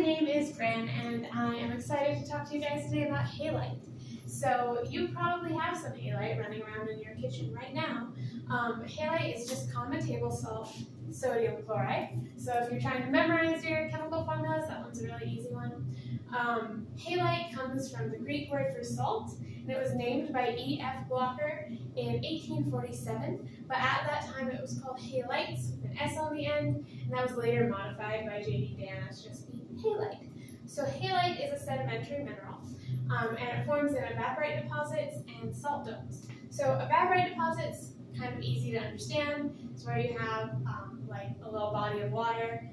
name is Fran, and I am excited to talk to you guys today about halite. So you probably have some halite running around in your kitchen right now. Halite is just common table salt sodium chloride. So if you're trying to memorize your chemical formulas, that one's a really easy one. Halite comes from the Greek word for salt, and it was named by E.F. Blocker in 1847, but at that time it was called halites with an S on the end, and that was later modified by J.D. Danis to just be halite. So halite is a sedimentary mineral, and it forms in evaporite deposits and salt domes. So evaporite deposits, kind of easy to understand. It's where you have like a little body of water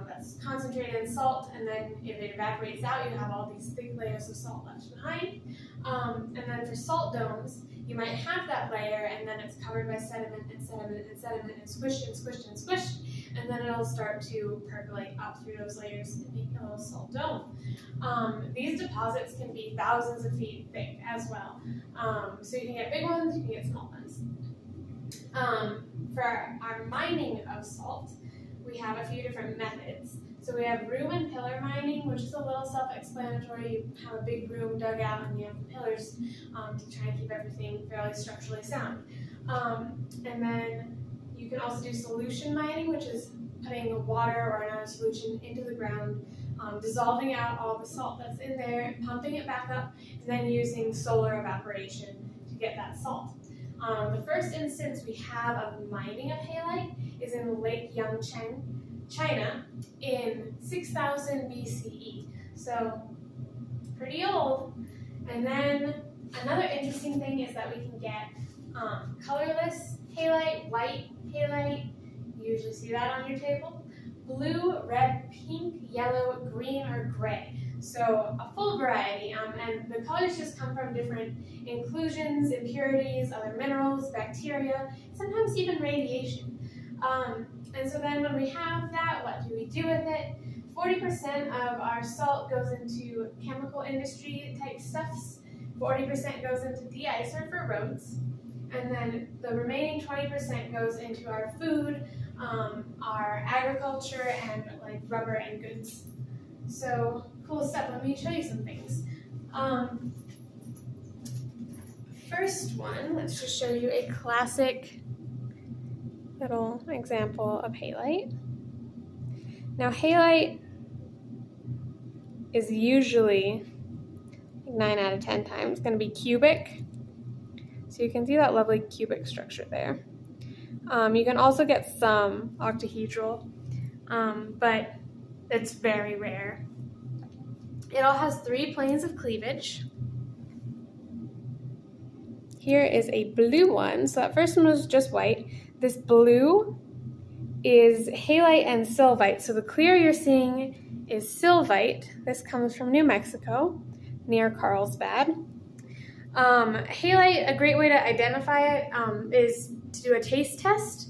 that's concentrated in salt, and then if it evaporates out, you have all these thick layers of salt left behind. And then for salt domes, you might have that layer, and then it's covered by sediment and sediment and sediment and squished and squished and squished, and then it'll start to percolate up through those layers and make a little salt dome. These deposits can be thousands of feet thick as well. So you can get big ones, you can get small ones. For our mining of salt, we have a few different methods. So we have room and pillar mining, which is a little self-explanatory. You have a big room dug out and you have the pillars to try and keep everything fairly structurally sound. And then you can also do solution mining, which is putting water or another solution into the ground, dissolving out all the salt that's in there, pumping it back up, and then using solar evaporation to get that salt. The first instance we have of mining of halite is in Lake Yangcheng, China, in 6000 BCE. So pretty old. And then another interesting thing is that we can get colorless halite, white halite. You usually see that on your table. Blue, red, pink, yellow, green, or gray. So a full variety, and the colors just come from different inclusions, impurities, other minerals, bacteria, sometimes even radiation. And so then when we have that, what do we do with it? 40% of our salt goes into chemical industry type stuffs, 40% goes into de-icer for roads, and then the remaining 20% goes into our food, our agriculture, and like rubber and goods. So cool stuff. Let me show you some things. First one, let's just show you a classic little example of halite. Now halite is usually 9 out of 10 times going to be cubic. So you can see that lovely cubic structure there. You can also get some octahedral, but it's very rare. It all has 3 planes of cleavage. Here is a blue one. So that first one was just white. This blue is halite and sylvite. So the clear you're seeing is sylvite. This comes from New Mexico, near Carlsbad. Halite, a great way to identify it is to do a taste test,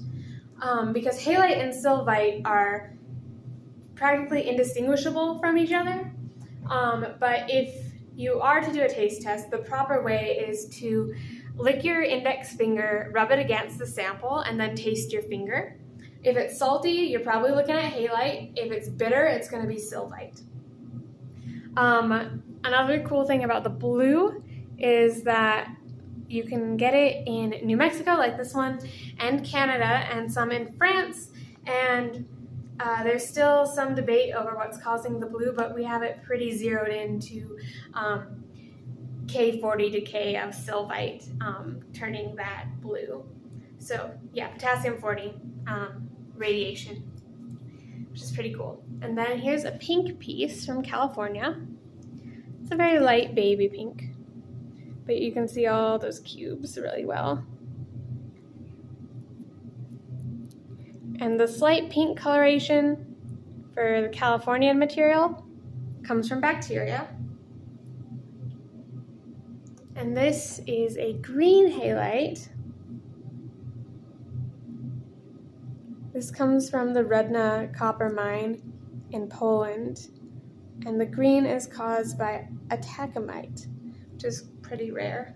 because halite and sylvite are practically indistinguishable from each other. But if you are to do a taste test, the proper way is to lick your index finger, rub it against the sample, and then taste your finger. If it's salty, you're probably looking at halite. If it's bitter, it's going to be sylvite. Another cool thing about the blue is that you can get it in New Mexico, like this one, and Canada, and some in France, and there's still some debate over what's causing the blue, but we have it pretty zeroed into K40 decay of sylvite, turning that blue. So yeah, potassium 40 radiation, which is pretty cool. And then here's a pink piece from California. It's a very light baby pink, but you can see all those cubes really well. And the slight pink coloration for the Californian material comes from bacteria. And this is a green halite. This comes from the Rudna copper mine in Poland. And the green is caused by atacamite, which is pretty rare.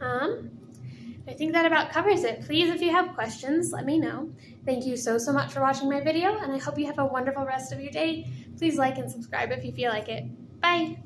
I think that about covers it. Please, if you have questions, let me know. Thank you so much for watching my video, and I hope you have a wonderful rest of your day. Please like and subscribe if you feel like it. Bye!